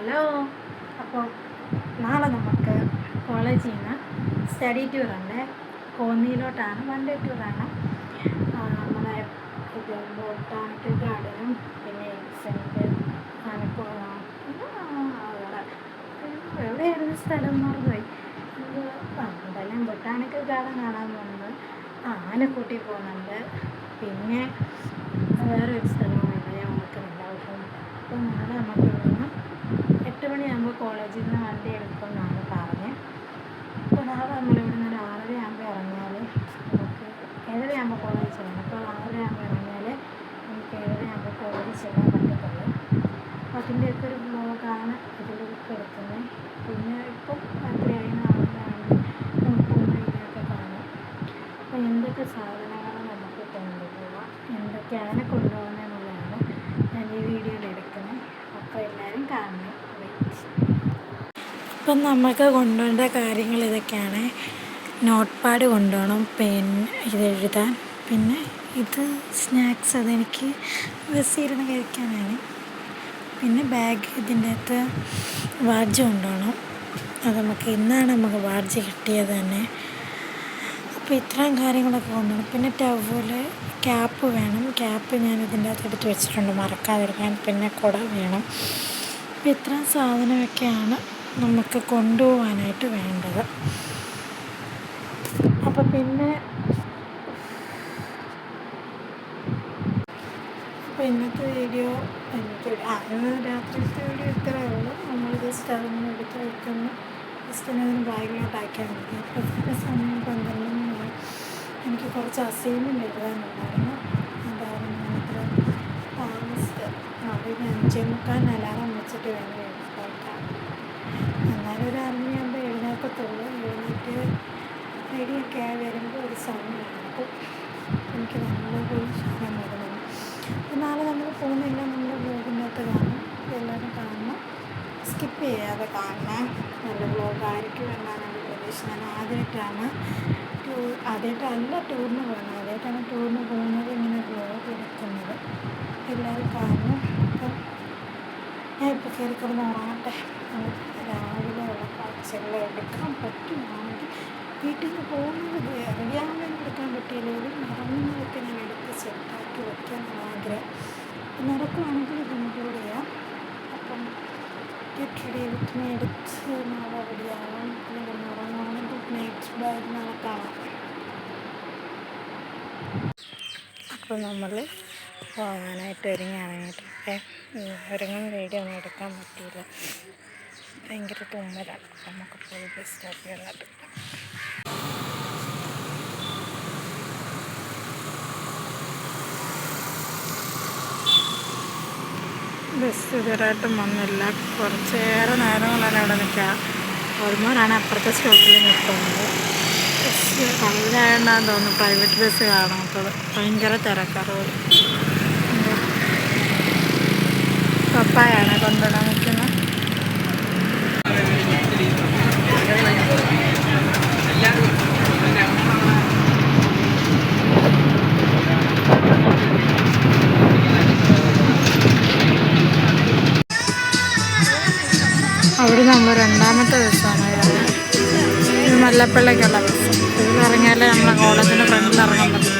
Hello. അപ്പോൾ നാളെ നമുക്ക് കോളേജിൽ നിന്ന് സ്റ്റഡി ടൂറുണ്ട്. കോന്നിയിലോട്ടാണ്, വൺ ഡേ ടൂറാണ്. നമ്മുടെ ഇത് ബൊട്ടാണിക്കൽ ഗാർഡനും പിന്നെ എലിഫൻ്റ് എവിടെയായിരുന്നു സ്ഥലം മറന്നുപോയി. എന്തായാലും ബൊട്ടാണിക്കൽ ഗാർഡൻ കാണാൻ പോകുന്നത്, ആനക്കൂട്ടി പോകുന്നുണ്ട്. പിന്നെ വേറൊരു സ്ഥലമുണ്ട്, ഞാൻ ഓർക്കുന്നില്ല. അപ്പോൾ നാളെ നമുക്ക് ഇവിടുന്ന് 8 മണിയാകുമ്പോൾ കോളേജിൽ നിന്ന് വണ്ടി എടുക്കുമെന്നാണ് പറഞ്ഞത്. അപ്പോൾ നാളെ നമ്മളിവിടുന്ന് ഒരു 6:30 ആകുമ്പോൾ ഇറങ്ങിയാൽ നമുക്ക് 7:30 ആകുമ്പോൾ കോളേജ് ചെല്ലണം. അപ്പോൾ 6:30 ആകുമ്പോൾ ഇറങ്ങിയാൽ നമുക്ക് 7:30 ആകുമ്പോൾ കോളേജിൽ ചെല്ലാൻ പറ്റത്തുള്ളൂ. അപ്പോൾ അതിൻ്റെയൊക്കെ ഒരു ബ്ലോഗാണ് ഇതിലൊക്കെ എടുക്കുന്നത്. പിന്നെ ഇപ്പം രാത്രിയായി, നാളെയാണെങ്കിൽ നമുക്ക് പോകുന്ന ഇതിനൊക്കെ കാണാം. അപ്പോൾ എന്തൊക്കെ സാധനങ്ങൾ നമുക്ക് കൊണ്ടുപോകാം, എന്തൊക്കെയാണ് കൊണ്ടുപോകുന്നതെന്നുള്ളതാണ് ഞാൻ ഈ വീഡിയോയിൽ എടുക്കുന്നത്. അപ്പോൾ എല്ലാവരും കാണണം. ഇപ്പം നമുക്ക് കൊണ്ടുപോകേണ്ട കാര്യങ്ങൾ ഇതൊക്കെയാണ്. നോട്ട് പാഡ് കൊണ്ടുപോകണം, പെൻ ഇതെഴുതാൻ. പിന്നെ ഇത് സ്നാക്സ്, അതെനിക്ക് ബസ്സിരുന്ന് കഴിക്കാനാണ്. പിന്നെ ബാഗ്, ഇതിൻ്റെ അകത്ത് വാഡ്ജ് കൊണ്ടുപോകണം. അത് ഇന്നാണ് നമുക്ക് വാഡ്ജ് കിട്ടിയത് തന്നെ. അപ്പോൾ ഇത്രയും കാര്യങ്ങളൊക്കെ കൊണ്ടുപോകണം. പിന്നെ ടവല്, ക്യാപ്പ് വേണം. ക്യാപ്പ് ഞാൻ ഇതിൻ്റെ അകത്ത് എടുത്ത് വെച്ചിട്ടുണ്ട് മറക്കാതിരിക്കാൻ. പിന്നെ കുട വേണം. അപ്പോൾ ഇത്രയും സാധനമൊക്കെയാണ് നമുക്ക് കൊണ്ടുപോകാനായിട്ട് വേണ്ടത്. അപ്പോൾ പിന്നെ ഇന്നത്തെ വീഡിയോ എനിക്ക് രാത്രിയിലത്തെ വീഡിയോ ഇത്രയേ ഉള്ളൂ. നമ്മൾ ജസ്റ്റ് അതൊന്നും എടുത്ത് വയ്ക്കുന്നു, ജസ്റ്റ് അതിന് ബാഗിലോട്ടാക്കിയാൽ മതി. അപ്പോഴത്തെ സമയം 12 മണിയായി. എനിക്ക് കുറച്ച് അസൈൻമെൻറ്റ് എഴുതാനുണ്ടായിരുന്നു. അതായിരുന്നു ഞാനിത്ര താമസിച്ചത്. അത് 5:45 അലാറം വെച്ചിട്ട് വേണം എഴുതാൻ. എന്നാലും ഒരു 6 മണിയാകുമ്പോൾ എഴുന്നേൽക്കത്തുള്ളൂ. എഴുന്നേറ്റ് റെഡിയൊക്കെ ആയി വരുമ്പോൾ ഒരു സമയമാകും. എനിക്ക് നല്ലപോലെ ക്ഷീണം വരുന്നു. അപ്പോൾ നാളെ നമ്മൾ പോകുന്നില്ല, നമ്മൾ ബ്ലോഗിനകത്ത് കാണും. എല്ലാവരും കാണണം, സ്കിപ്പ് ചെയ്യാതെ കാണണം. നല്ല ബ്ലോഗായിരിക്കും എന്നാണ് എൻ്റെ പ്രതീക്ഷ. ഞാൻ ആദ്യമായിട്ടല്ല ടൂറിന് പോകുന്നത്. ആദ്യമായിട്ടാണ് ടൂറിന് പോകുന്നത് ഇങ്ങനെ ബ്ലോഗ് എടുക്കുന്നത്. എല്ലാവരും കാണണം. അപ്പം ഞാൻ ഇപ്പോൾ കയറി കിടന്ന് ഉറങ്ങട്ടെ. രാവിലെ ഉള്ള കാഴ്ചകൾ എടുക്കാൻ പറ്റുവാണെങ്കിൽ വീട്ടിൽ നിന്ന് പോകുന്നത് റെഡിയാകുമ്പോൾ എടുക്കാൻ പറ്റിയില്ലെങ്കിലും ഇറങ്ങുന്നതൊക്കെ ഞാൻ എടുത്ത് സെറ്റാക്കി വയ്ക്കാനാണ് ആഗ്രഹം. നടക്കുവാണെങ്കിൽ ഇത് ഇൻക്ലൂഡ് ചെയ്യാം. അപ്പം ഗെറ്റ് റെഡി വിത്ത് മീ എടുത്ത് നാളെ റെഡിയാവാം. പിന്നെ ഉറങ്ങുവാണെങ്കിൽ ഗുഡ് നൈറ്റ്, ബൈ, നാളെ കാണാം. അപ്പോൾ നമ്മൾ പോകാനായിട്ട് ഒരുങ്ങിയിട്ടൊക്കെ ഒരുങ്ങുന്ന വീഡിയോ ഒന്നും എടുക്കാൻ പറ്റിയില്ല. ഭയങ്കര തുമ്മലാണ്. നമുക്ക് പോയി ബസ് സ്റ്റോപ്പിൽ വന്നിട്ട് ബസ് ഇതുവരായിട്ടും വന്നില്ല. കുറച്ചേറെ നേരങ്ങളാണ് അവിടെ നിൽക്കുക. ഒരുമാരാണ് അപ്പുറത്തെ സ്റ്റോപ്പിൽ നിൽക്കുന്നത്. ബസ് കവിതായതുകൊണ്ടാന്ന് തോന്നുന്നു പ്രൈവറ്റ് ബസ് കാണാത്തത്. ഭയങ്കര തിരക്കാറ് പോലും. പപ്പായാണ് കൊണ്ടുവിടാൻ നിൽക്കുന്നത്. അവിടെ നമ്മൾ രണ്ടാമത്തെ ബസ്സാണ്. ഇത് മല്ലപ്പള്ളിക്കുള്ള ബസ്. ഇതിൽ ഇറങ്ങിയാലേ നമ്മളെ കോളേജിൻ്റെ ഫ്രണ്ടിൽ ഇറങ്ങാൻ പറ്റും.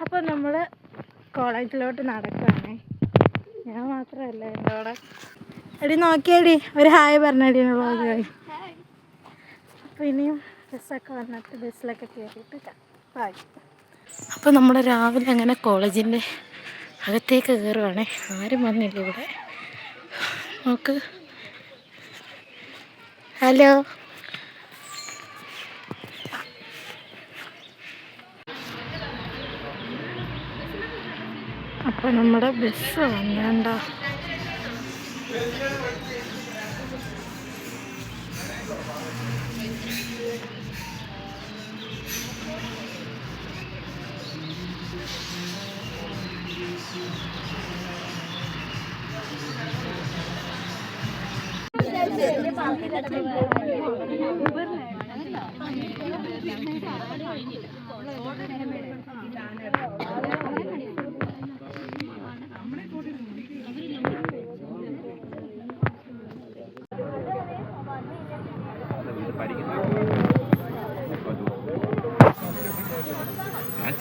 അപ്പോൾ നമ്മൾ കോളേജിലോട്ട് നടക്കുകയാണേ. ഞാൻ മാത്രമല്ല എൻ്റെ കൂടെ. എടി നോക്കിയടി, ഒരു ഹായ് പറഞ്ഞടിയുള്ള ഹായ്. അപ്പോൾ ഇനിയും ബസ്സൊക്കെ വന്നിട്ട് ബസ്സിലൊക്കെ കയറിയിട്ട് ഹായ്. അപ്പോൾ നമ്മൾ രാവിലെ അങ്ങനെ കോളേജിൻ്റെ അകത്തേക്ക് കയറുവാണേ. ആരും വന്നില്ല ഇവിടെ. നോക്ക്, ഹലോ. അപ്പോൾ നമ്മുടെ ബസ് വന്നേണ്ട.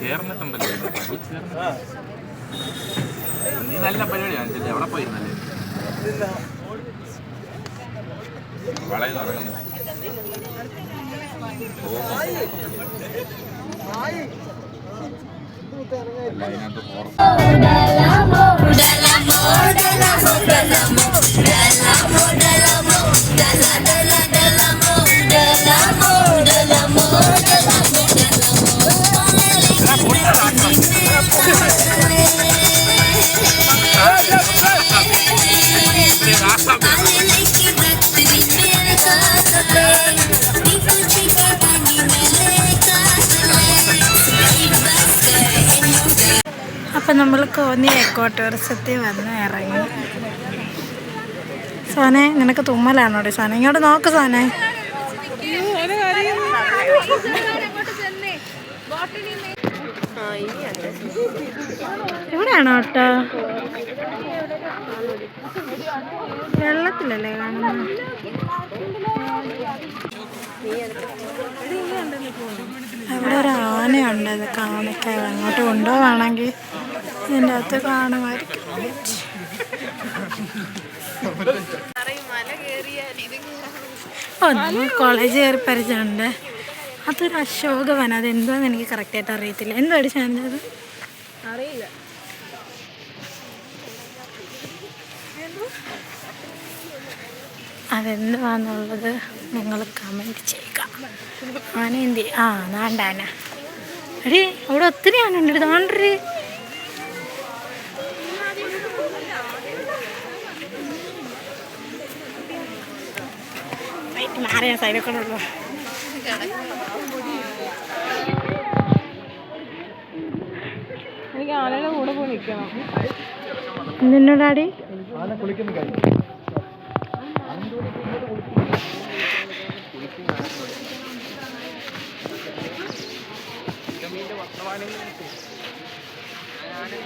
ചേർന്നിട്ടുണ്ടല്ലോ. നീ നല്ല പരിപാടിയാണ്. എവിടെ പോയിരുന്നല്ലേ വളയിൽ ഇറങ്ങുന്നത്? അപ്പം നമ്മൾ കോന്നി എക്കോ ടൂറിസത്തിൽ വന്ന് ഇറങ്ങി. സോനെ നിനക്ക് തുമ്മലാണോടെ? സോനെ ഇങ്ങോട്ട് നോക്ക്. സോനെ എവിടെയാണോ കേട്ടോ? വെള്ളത്തിലല്ലേ കാണുന്നത്? അവിടെ ഒരു ആനയുണ്ട്. അത് കാണിക്കാൻ അങ്ങോട്ട് കൊണ്ടുപോവാണെങ്കിൽ ഇതിൻ്റെ അകത്ത് കാണുമായിരിക്കും. നമ്മൾ കോളേജ് കയറി പരിചയമുണ്ട്. അതൊരു അശോകവനം. അതെന്താന്ന് എനിക്ക് കറക്റ്റായിട്ട് അറിയത്തില്ല. എന്താ അടിച്ചത്? അറിയില്ല. അതെന്താന്നുള്ളത് നിങ്ങൾ കമൻറ്റ് ചെയ്യുക. ആന എന്തി നാണ്ടാന എടി അവിടെ ഒത്തിരി ആന ഉണ്ട്. താണ്ടര് മാറിയ സൈഡിൽ കൂടെ ഉള്ളു. എനിക്ക് ആനയുടെ കൂടെ പോയി നിൽക്കണം. എന്തിനോടാടി?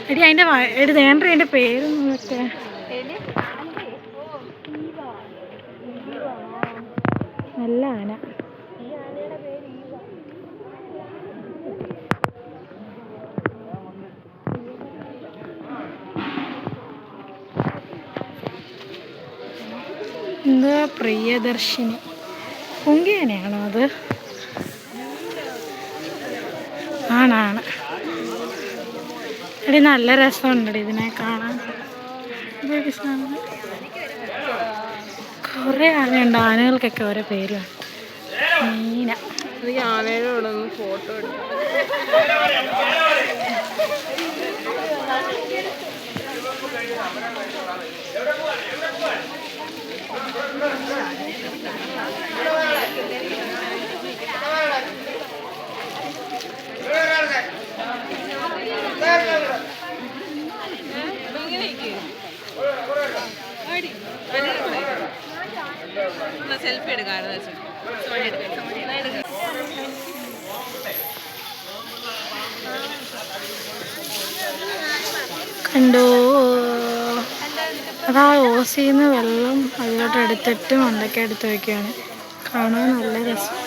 എടി അതിൻ്റെ എഴുതേണ്ട അതിൻ്റെ പേരൊക്കെ നല്ല ആന. എന്താ പ്രിയദർശിനി പുങ്കിയാനയാണോ അത്? ആണാണ്. എടി നല്ല രസമുണ്ടടി ഇതിനെ കാണാൻ. കുറേ ആനയുണ്ട്. ആനകൾക്കൊക്കെ ഓരോ പേരുമാണ്. മീന. എനിക്ക് ആനയുടെ കൂടെ ഒന്ന് ഫോട്ടോ എടുക്കാം. സെൽഫി എടുക്കാറ് കണ്ടോ? അതാ ഓസിന്ന് വെള്ളം അതിലോട്ട് എടുത്തിട്ട് മണ്ടയ്ക്ക് എടുത്ത് വയ്ക്കുകയാണ്. കാണാൻ നല്ല രസം.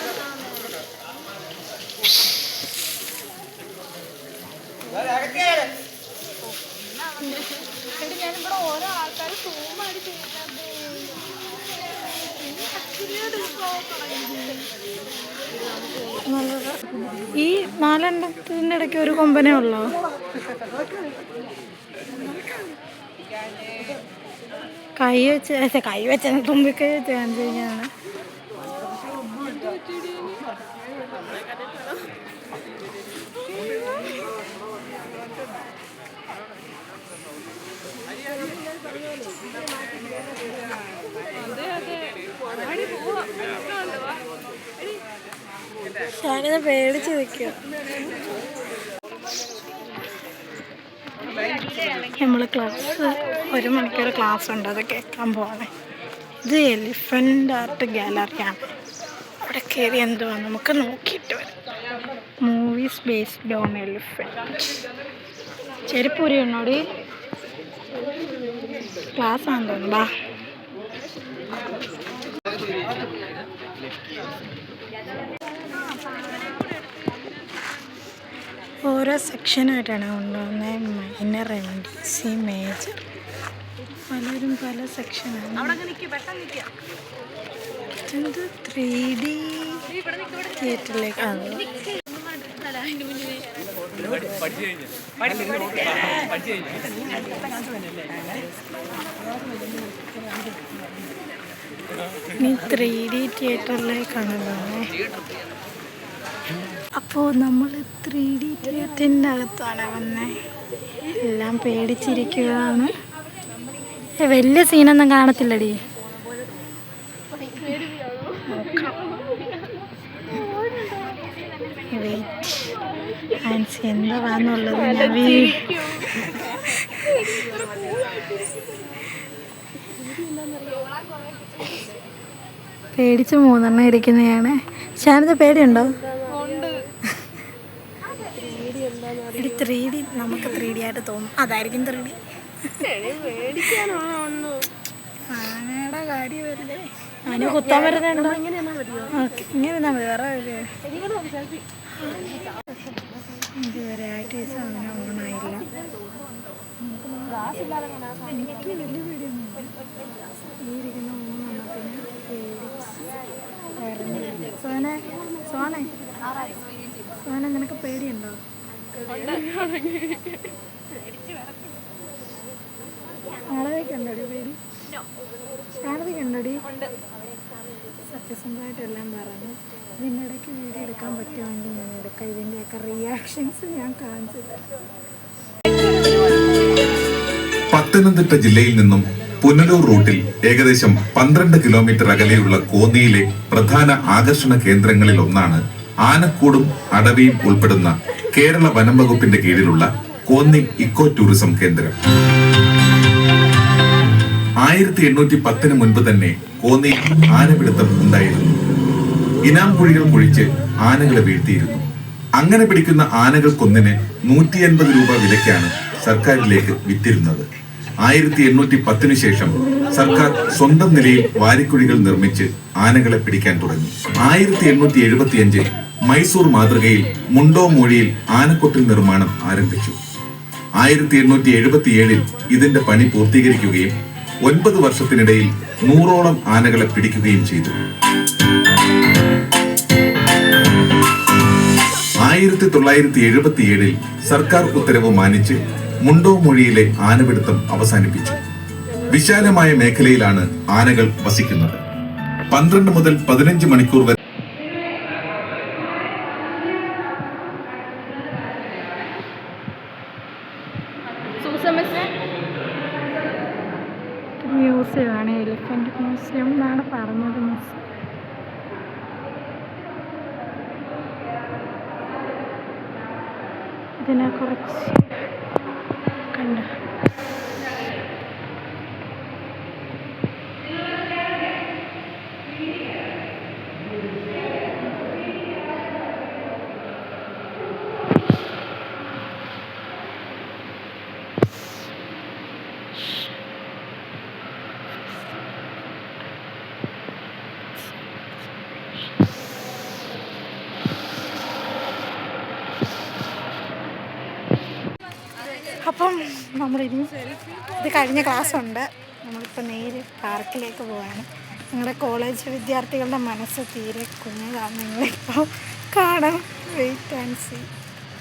ഈ നാലെണ്ണത്തിൻ്റെ ഇടയ്ക്ക് ഒരു കൊമ്പനേ ഉള്ളോ? കൈ വെച്ച് തുമ്പിക്കൈ വെച്ച് കാണിച്ചു കഴിഞ്ഞാണ്. ശാരദ പേടിച്ച് നിൽക്കുക. നമ്മൾ ക്ലാസ് 1 മണിക്കൂർ ക്ലാസ് ഉണ്ട്. അത് കേൾക്കാൻ പോവാണേ. ഇത് എലിഫൻ്റ് ആർട്ട് ഗാലറിയാണ്. അവിടെ കയറി എന്തുവാ നമുക്ക് നോക്കിയിട്ട് വരാം. Movies based on elephant. ചെരുപ്പൂരി ഉണ്ടോടി? ക്ലാസ് ആണെന്ന് തോന്നുന്നു. ഓരോ സെക്ഷനായിട്ടാണ് കൊണ്ടുവന്നത്. മൈനർ, MDC, മേജർ, പലരും പല സെക്ഷനാണ്. എന്ത് 3D തിയേറ്ററിലേക്ക് ഇനി 3D തിയേറ്ററിലേക്കാണ് പോകുന്നത്. അപ്പോൾ നമ്മൾ 3D തിയേറ്ററിൻ്റെ അകത്താണ് വന്നത്. എല്ലാം പേടിച്ചിരിക്കുകയാണ്. വലിയ സീനൊന്നും കാണത്തില്ലടി. ആൻസി എന്താ വന്നുള്ളത് പേടിച്ച് 3 ഇരിക്കുന്നതാണ്. ഷാനത് പേടിയുണ്ടോ? 3D നമുക്ക് 3D ആയിട്ട് തോന്നും. അതായിരിക്കും 3D. ആനയുടെ കാര്യമല്ലേ. ആന കുത്താൻ വരുന്നുണ്ടോ? ഓക്കെ, ഇങ്ങനെ വന്നാൽ മതി. വേറെ ഇതുവരെ ആയിട്ട് ഈ സാധനം ഓണായില്ല. എനിക്ക് വലിയ പേടിയൊന്നും ഈ ഇരിക്കുന്ന 3 സോന നിനക്ക് പേടിയുണ്ടോ? ആളവേക്കുണ്ടോടി പേടി? ഷാനതയ്ക്കുണ്ടോടി? സത്യസന്ധമായിട്ടെല്ലാം പറഞ്ഞു. ഇതിൻ്റെ ഇടയ്ക്ക് വീഡിയോ എടുക്കാൻ പറ്റുമെങ്കിൽ ഞാൻ എടുക്കാം. ഇതിൻ്റെയൊക്കെ റിയാക്ഷൻസ് ഞാൻ കാണിച്ചു തരാം. പത്തനംതിട്ട ജില്ലയിൽ നിന്നും പുനലൂർ റൂട്ടിൽ ഏകദേശം 12 കിലോമീറ്റർ അകലെയുള്ള കോന്നിയിലെ പ്രധാന ആകർഷണ കേന്ദ്രങ്ങളിൽ ഒന്നാണ് ആനക്കൂടും അടവിയും ഉൾപ്പെടുന്ന കേരള വനം വകുപ്പിന്റെ കീഴിലുള്ള കോന്നി ഇക്കോ ടൂറിസം കേന്ദ്രം. 1810 മുൻപ് തന്നെ കോന്നിയിൽ ആനപിടുത്തം ഉണ്ടായിരുന്നു. ഇനാം കുഴികൾ കുഴിച്ച് ആനകളെ വീഴ്ത്തിയിരുന്നു. അങ്ങനെ പിടിക്കുന്ന ആനകൾക്കൊന്നിന് 150 രൂപ വിലയ്ക്കാണ് സർക്കാരിലേക്ക് വിറ്റിരുന്നത്. 1810 ശേഷം സർക്കാർ സ്വന്തം നിലയിൽ വാരിക്കുഴികൾ നിർമ്മിച്ച് ആനകളെ പിടിക്കാൻ തുടങ്ങി. 1875 മൈസൂർ മാതൃകയിൽ മുണ്ടോമൂഴിയിൽ ആനക്കൊട്ടിൽ നിർമ്മാണം ആരംഭിച്ചു. 1877 ഇതിന്റെ പണി പൂർത്തീകരിക്കുകയും 9 വർഷത്തിനിടയിൽ 100ഓളം ആനകളെ പിടിക്കുകയും ചെയ്തു. 1977 സർക്കാർ ഉത്തരവ് മാനിച്ച് മുണ്ടോമൂഴിയിലെ ആനപിടുത്തം അവസാനിപ്പിച്ചു. വിശാലമായ മേഖലയിലാണ് ആനകൾ വസിക്കുന്നത്. 12 മുതൽ 15 മണിക്കൂർ വരെ മ്യൂസിയമാണ്. എലിഫന്റ് മ്യൂസിയം എന്നാണ് പറഞ്ഞത്. ഇതിനെക്കുറിച്ച് കണ്ട അപ്പം നമ്മളിനി ഇത് കഴിഞ്ഞ ക്ലാസ്സുണ്ട്. നമ്മളിപ്പോൾ നേരെ പാർക്കിലേക്ക് പോവാണ്. ഞങ്ങളുടെ കോളേജ് വിദ്യാർത്ഥികളുടെ മനസ്സ് തീരെ കുഞ്ഞതാണ്. നിങ്ങളിപ്പോൾ കാണാം. Wait and see.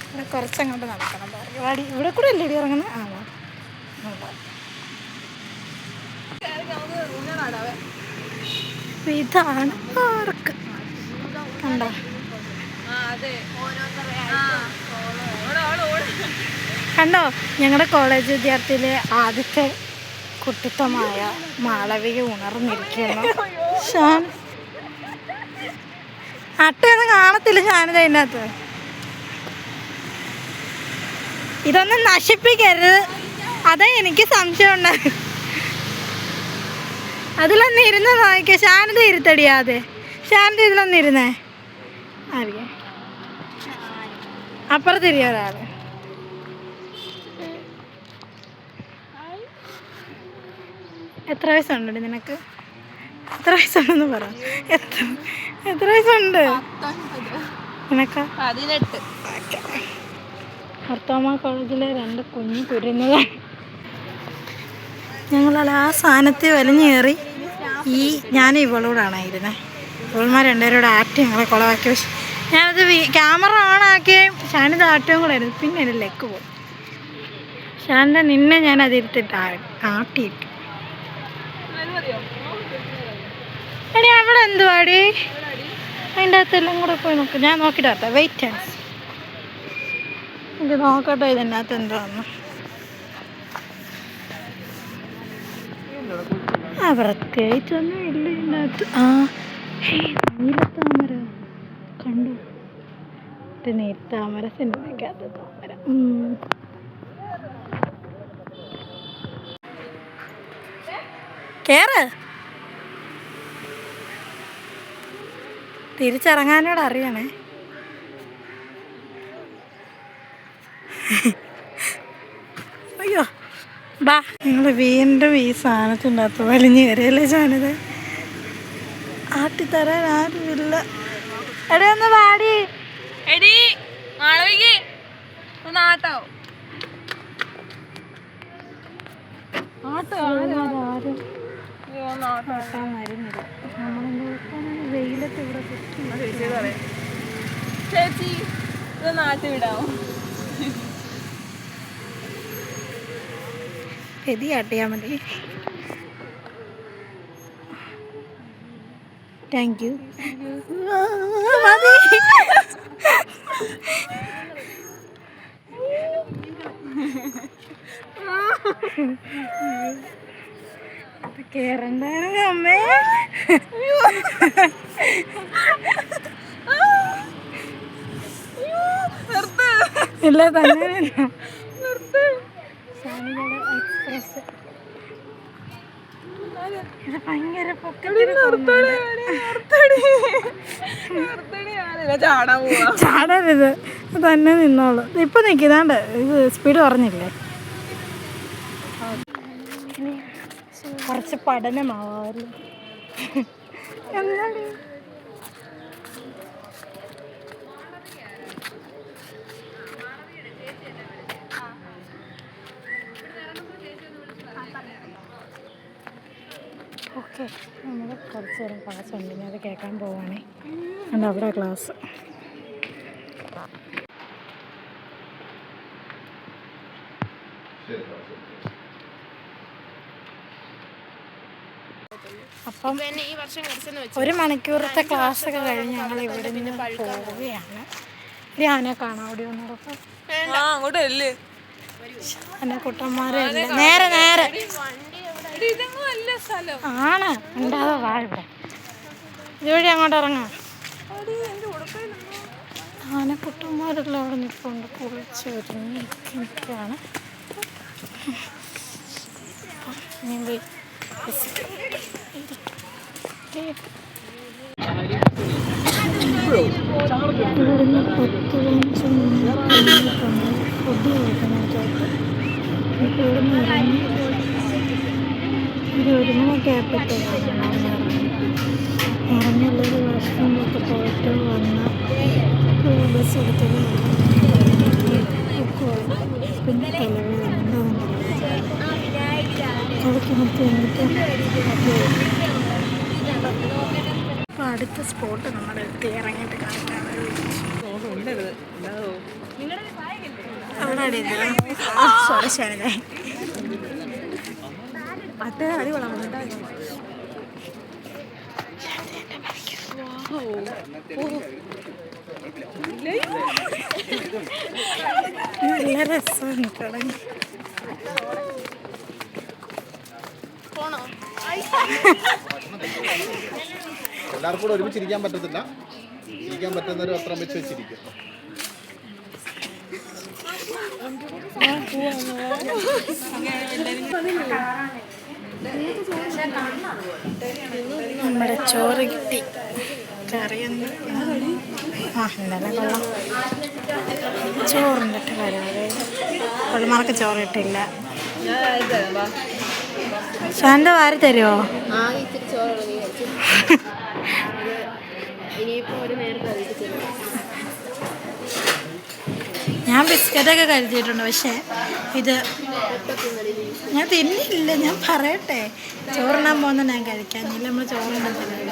ഇവിടെ കുറച്ചങ്ങോട്ട് നടക്കണം. പരിപാടി ഇവിടെ കൂടെ അല്ലേ ഇടി ഇറങ്ങുന്നത്? ആണോ? ഇതാണ് പാർക്ക്. കണ്ടോ? കണ്ടോ? ഞങ്ങളുടെ കോളേജ് വിദ്യാർത്ഥിയിലെ ആദ്യത്തെ കുട്ടിത്തമായ മാളവിക ഉണർന്നിരിക്കുന്നു. അട്ടയൊന്നും കാണത്തില്ല ഷാനിത ഇതിനകത്ത്. ഇതൊന്നും നശിപ്പിക്കരുത്. അതേ എനിക്ക് സംശയം ഉണ്ടായി. അതിലൊന്ന് ഇരുന്ന് നോക്കിയ ഷാനിത ഇരുത്തടിയാതെ. ഷാനിത ഇതിലൊന്ന് ഇരുന്നേ. അറിയാം അപ്പുറത്തിരിയ ഒരാൾ. എത്ര വയസ്സുണ്ട് നിനക്ക്? എത്ര വയസ്സുണ്ടെന്ന് പറ. എത്ര വയസ്സുണ്ട് നിനക്ക്? 18. മാർത്തോമ കോളേജിലെ 2 കുഞ്ഞു കുരുന്നുകൾ. ഞങ്ങൾ ആ സാധനത്തിൽ വലിഞ്ഞു കയറി. ഞാനും ഇവളോടാണ് ഇരുന്നത്. ഇവൾമാർ രണ്ടുപേരോട് ആറ്റ് ഞങ്ങളെ കുളമാക്കി. പക്ഷെ ഞാനത് ക്യാമറ ഓണാക്കുകയും ഷാനിത് ആറ്റവും കൂടെ ആയിരുന്നു. പിന്നെ എൻ്റെ ലെക്ക് പോയി. ഷാനിൻ്റെ നിന്നെ ഞാൻ അതിരുത്തിട്ട് ആട്ടിയിട്ടു. എടി അവിടെ എന്തുവാടി? അതിൻ്റെ അകത്തെല്ലാം കൂടെ പോയി നോക്ക്. ഞാൻ നോക്കിയിട്ട് വരട്ടെ. വെയിറ്റ് ആണ്. എനിക്ക് നോക്കട്ടെ ഇതിൻ്റെ അകത്ത് എന്തുവാന്ന്. പ്രത്യേകിച്ചൊന്നും ഇല്ല ഇതിനകത്ത്. നീലത്താമര കണ്ടു. നീലത്താമര സിനിമയ്ക്കകത്ത് താമര. കേറ്. തിരിച്ചിറങ്ങാനോട് അറിയണേ. അയ്യോ ബാ. നിങ്ങൾ വീണ്ടും ഈ സാധനത്തിൻ്റെ അകത്ത് വലിഞ്ഞു കയറിയല്ലേ ചാനത്. ആട്ടിത്തരാൻ ആരുമില്ല. എടേ ഒന്ന് പാടി. എടി മാളവിക്ക് നാട്ടോ ആരും ആട്ടാൻ വരുന്നില്ല. വെയിലത്ത് ഇവിടെ ചേച്ചി ഇത് നാട്ടിൽ വിടാമോ? എതി ആട്ടിയാൽ മതി. Thank you. കേറണ്ടായിരുന്നു അമ്മേ. ഇല്ല തന്നെ എക്സ്പ്രസ് ഭയങ്കര ചാടരുത്. തന്നെ നിന്നോളൂ. ഇപ്പൊ നിൽക്കുന്നാണ്ട് ഇത് സ്പീഡ് കുറഞ്ഞില്ലേ? കുറച്ച് പഠനമാവാറില്ല. എന്നാടി ഓക്കെ. നമ്മൾ കുറച്ച് നേരം ക്ലാസ് ഉണ്ട്. ഞാൻ അത് കേൾക്കാൻ പോവുകയാണേ. അതുകൊണ്ട് അവിടെ ക്ലാസ്. അപ്പം 1 മണിക്കൂറത്തെ ക്ലാസ്സൊക്കെ കഴിഞ്ഞ് ഞങ്ങൾ ഇവിടെ നിന്ന് പോവുകയാണ്. ധ്യാനെ കാണാം. അവിടെ ഒന്നോടൊപ്പം അങ്ങോട്ടല്ലേ എന്നെ കുട്ടന്മാരെ നേരെ നേരെ ആണ് ഉണ്ടാതെ വാഴ. ഇതുവഴി അങ്ങോട്ട് ഇറങ്ങാം. ആനക്കുട്ടന്മാരെല്ലാം അവിടെ നിൽപ്പുണ്ട്. കുളിച്ച് ഒരുങ്ങി നിൽക്കുകയാണ്. ഇവിടുന്ന് 10-15 മിനിറ്റ് ഫുഡ് കഴിക്കാനായിട്ട്. ഇപ്പോൾ ഇവിടുന്ന് ഇറങ്ങി ഒരു 1 മണിയൊക്കെ ആയപ്പോഴത്തേക്കാണ് ഇറങ്ങിയുള്ളൊരു വാഷ്റൂമൊക്കെ പോയിട്ട് വന്ന് ബസ് എടുത്തത്. പിന്നെ തലവേദന അതൊക്കെ നിർത്തി അപ്പോൾ അടുത്ത സ്പോട്ട് നമ്മുടെ എത്തി ഇറങ്ങിയിട്ട് കാണിക്കാണ്. അവിടെ അടിയില്ല. സോറി ശാനേ. അത് അടികൊള്ളാം. നല്ല രസമാണ്. തുടങ്ങി എല്ലാവർക്കും കൂടെ ഒരുമിച്ചിരിക്കാൻ പറ്റത്തില്ല. ഇരിക്കാൻ പറ്റുന്നവർ പത്രം വെച്ച് വെച്ചിരിക്കും. നമ്മുടെ ചോറ് കിട്ടി. കറിയൊന്നും ഇന്നലെ കൊള്ളാം. ചോറുണ്ടിട്ട് വരാതെ കൊള്ളമാർക്ക് ചോറ് കിട്ടില്ല. ശാന്ത വാരി തരുമോ? ഞാൻ ബിസ്ക്കറ്റൊക്കെ കഴിച്ചിട്ടുണ്ട്, പക്ഷേ ഇത് ഞാൻ തിന്നില്ല. ഞാൻ പറയട്ടെ, ചോറിനാൻ പോകുന്ന ഞാൻ കഴിക്കാനില്ല. നമ്മൾ ചോറിനത്തില്ല.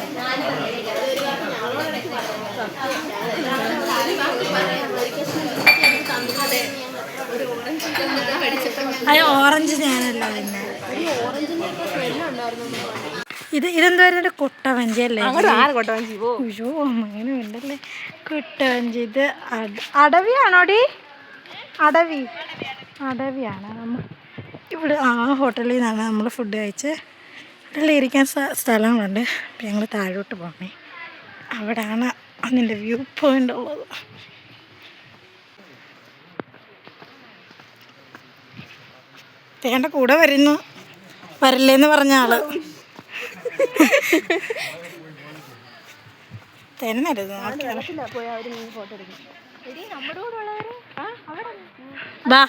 അത് ഓറഞ്ച് ഞാനല്ല പിന്നെ ഇതെന്തായിരുന്നു കുട്ടവഞ്ചി അല്ലേ? അയ്യോ അങ്ങനെ ഉണ്ടല്ലേ കുട്ടവഞ്ചി. ഇത് അടവിയാണോടി? അടവിയാണ്. നമ്മൾ ഇവിടെ ആ ഹോട്ടലിൽ നിന്നാണ് നമ്മൾ ഫുഡ് കഴിച്ച്. ഹോട്ടലിൽ ഇരിക്കാൻ സ്ഥലങ്ങളുണ്ട്. അപ്പം ഞങ്ങൾ താഴോട്ട് പോകണേ. അവിടെയാണ് അതിൻ്റെ വ്യൂ പോയിൻ്റ് ഉള്ളത്. തേണ്ട കൂടെ വരില്ലേന്ന് പറഞ്ഞ ആള് തന്നരുത്. ബാ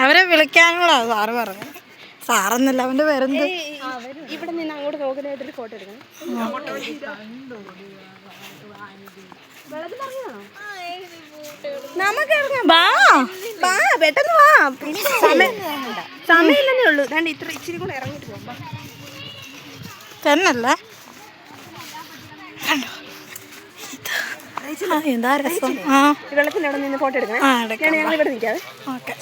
അവരെ വിളിക്കാനുള്ള സാറ് പറഞ്ഞു. സാറൊന്നല്ല, അവൻ്റെ പേരെന്ത്? ഇവിടെ നിന്ന് അങ്ങോട്ട് നോക്കാനായിട്ടൊരു ഫോട്ടോ എടുക്കണം. നമുക്ക് പെട്ടെന്ന് വാ, സമയമില്ലെന്നേ ഉള്ളൂ. ഇത്ര ഇച്ചിരി കൂടെ ഇറങ്ങിട്ട് പോകാം. തന്നല്ലേ കണ്ടോ എന്താ രസം. വെള്ളത്തിന്റെ അവിടെ നിന്ന് ഫോട്ടോ എടുക്കണം. ഞങ്ങൾ ഇവിടെ നിൽക്കാതെ. ഓക്കെ.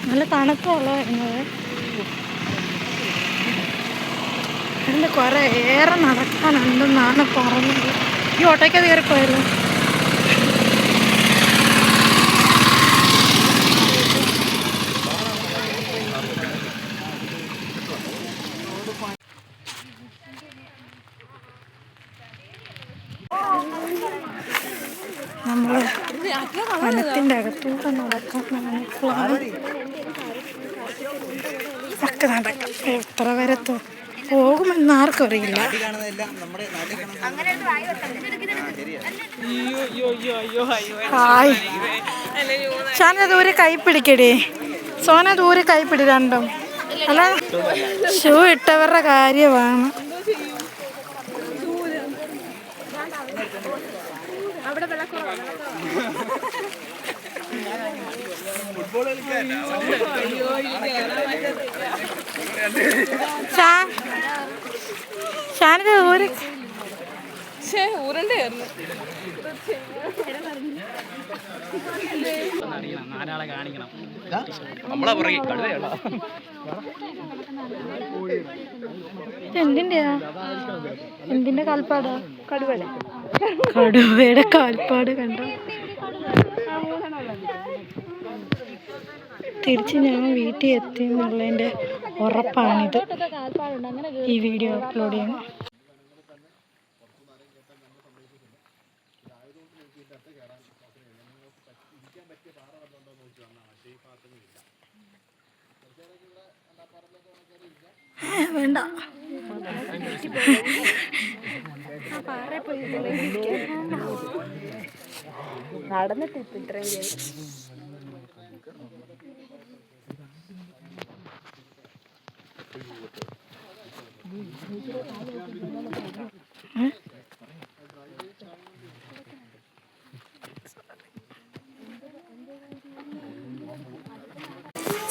നല്ല തണുപ്പുള്ള വരുന്നത്. അതിൻ്റെ കുറേ ഏറെ നടക്കാനുണ്ടെന്നാണ് പറഞ്ഞത്. ഈ ഓട്ടോയ്ക്ക് അത് കയറിപ്പോയല്ലോ. നമ്മൾ വനത്തിൻ്റെ അകത്തൂടെ നടക്കാൻ ഒക്കെ നടക്കാം. എത്ര വരെ പോകുമെന്ന് ആർക്കും അറിയില്ല. ഹായ് ഷാന ദൂരെ കൈ പിടിക്കടി. സോന ദൂരെ കൈ പിടി രണ്ടും. അല്ല ഷൂ ഇട്ടവരുടെ കാര്യമാണ്. ഷാനിത് ഊര് ഊരണ്ടായിരുന്നു. എന്തിന്റെ കാൽപ്പാടാ? കടുവയുടെ കാൽപ്പാട് കണ്ടോ? തിരിച്ച് ഞാൻ വീട്ടിൽ എത്തി എന്നുള്ളതിൻ്റെ ഉറപ്പാണിത് ഈ വീഡിയോ അപ്ലോഡ് ചെയ്യുന്നത്. വേണ്ട നടന്നിട്ട് ഇത്രയും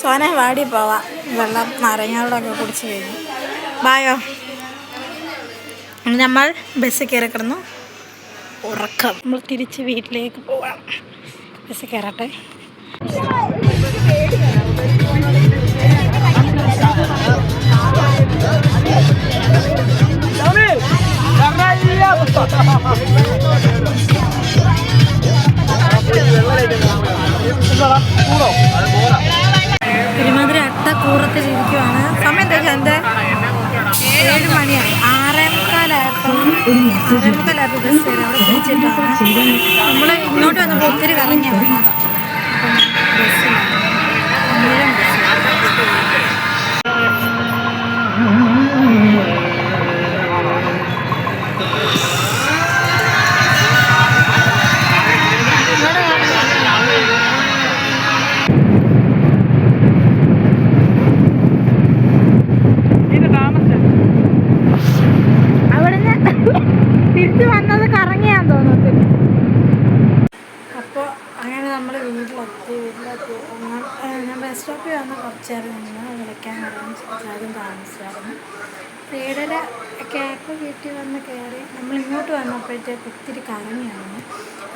സോനെ വാടി പോവാം. വെള്ളം നാരങ്ങാവെള്ളമൊക്കെ കുടിച്ച് കഴിഞ്ഞു. ബായോ. നമ്മൾ ബസ്സിൽ കയറി കിടന്നു ഉറക്കം. നമ്മൾ തിരിച്ച് വീട്ടിലേക്ക് പോവാം. ബസ്സിൽ കയറട്ടെ. ഒരുമാതിരി അട്ടക്കൂറത്തിലിരിക്കുവാണ്. സമയം എന്താ? 7 മണിയായി. 6:45 ബസ് വരെ അവിടെ പിടിച്ചിട്ടാണ്. നമ്മൾ ഇങ്ങോട്ട് വന്നപ്പോൾ ഒത്തിരി കറങ്ങി വന്നതാണ്. ഞാൻ ബസ് സ്റ്റോപ്പിൽ വന്ന് കുറച്ച് നേരം നിന്ന് വിളിക്കാൻ ആദ്യം താമസിച്ചായിരുന്നു. 7:30 ഒക്കെ വീട്ടിൽ വന്ന് കയറി നമ്മളിങ്ങോട്ട് വന്നപ്പോഴത്തേക്ക് ഒത്തിരി കറങ്ങിയാണ്.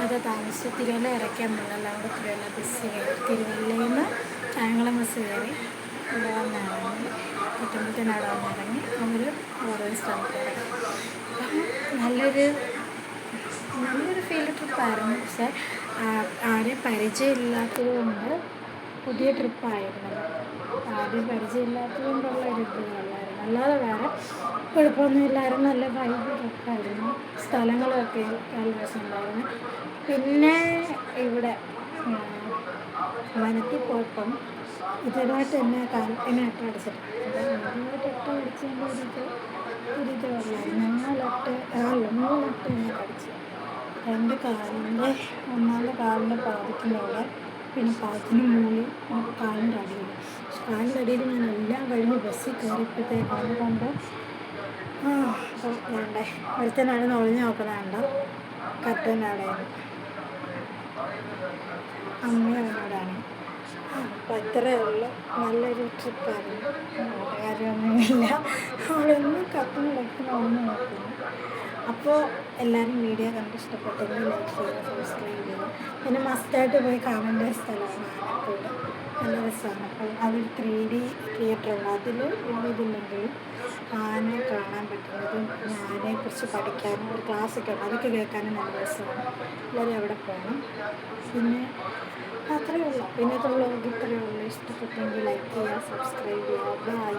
അത് താമസിച്ച് തിരുവല്ല ഇറക്കാൻ പറ്റില്ല. അവിടെ തിരുവല്ല ബസ് കയറി തിരുവല്ലയിൽ നിന്ന് കായംകുളം ബസ് കയറി ഇവിടെ വന്നിറങ്ങി കുട്ടുമ്പത്തിന് അവിടെ വന്നിറങ്ങി അവർ ഓരോ സ്ഥലത്ത് ഇറങ്ങി. അപ്പം നല്ലൊരു ഫീൽഡ് ട്രിപ്പായിരുന്നു. പക്ഷേ ആരെയും പരിചയമില്ലാത്തത് കൊണ്ട് പുതിയ ട്രിപ്പായിരുന്നു. ആദ്യം പരിചയമില്ലാത്തത് കൊണ്ടുള്ള ഒരു ഇതല്ലായിരുന്നു. അല്ലാതെ വേറെ കുഴപ്പമൊന്നുമില്ലായിരുന്നു. നല്ല വൈബ് ട്രിപ്പായിരുന്നു. സ്ഥലങ്ങളൊക്കെ നല്ല രസമുണ്ടായിരുന്നു. പിന്നെ ഇവിടെ വനത്തിൽ പോയപ്പം ഇതുമായിട്ട് എന്നെ എട്ട് അടിച്ചിട്ടുണ്ട്. ആദ്യമായിട്ട് എട്ട് അടിച്ചതിൻ്റെ ഒരിത് ഉള്ളായിരുന്നു. 3 എന്നെ കടിച്ചു. 2 കാലിൻ്റെ ഒന്നാമത്തെ കാലിൻ്റെ പാദത്തിലൂടെ പിന്നെ പാദത്തിന് മുകളിൽ കാലിൻ്റെ അടിയിൽ. കാലിൻ്റെ അടിയിൽ ഞാൻ എല്ലാം കഴിഞ്ഞ് ബസ്സിൽ കയറിയപ്പോഴത്തേക്കാണ് കൊണ്ട് അപ്പം വേണ്ടേ ഒരുത്തനാണ് ഒളിഞ്ഞു നോക്കുന്നതുണ്ട്. കർട്ടൻ്റെ അവിടെയാണ് അമ്മയോടാണ്. അപ്പം ഇത്രയേ ഉള്ളൂ. നല്ലൊരു ട്രിപ്പായിരുന്നു. കാര്യമൊന്നുമില്ല. അവളൊന്നും കത്തുന്ന ഒന്നും നോക്കുന്നു. അപ്പോൾ എല്ലാവരും വീഡിയോ കണ്ട് ഇഷ്ടപ്പെട്ടെങ്കിൽ ലൈക്ക് ചെയ്യുക, സബ്സ്ക്രൈബ് ചെയ്യുക. പിന്നെ മസ്റ്റായിട്ട് പോയി കാണേണ്ട ഒരു സ്ഥലമാണ് ആനക്കോട്. നല്ല രസമാണ്. അപ്പോൾ അതൊരു 3D തിയേറ്ററുണ്ട്. അതിൽ ഇതില്ലെങ്കിലും ആന കാണാൻ പറ്റുന്നതും ആനയെക്കുറിച്ച് പഠിക്കാനും ഒരു ക്ലാസ്സൊക്കെ ഉണ്ട്. അതൊക്കെ കേൾക്കാനും നല്ല രസമാണ്. എല്ലാവരും അവിടെ പോകണം. പിന്നെ അത്രയേ ഉള്ളൂ. ഇന്നത്തെ വ്ളോഗ് ഇത്രയേ ഉള്ളൂ. ഇഷ്ടപ്പെട്ടെങ്കിൽ ലൈക്ക് ചെയ്യുക, സബ്സ്ക്രൈബ് ചെയ്യുക. ബൈ.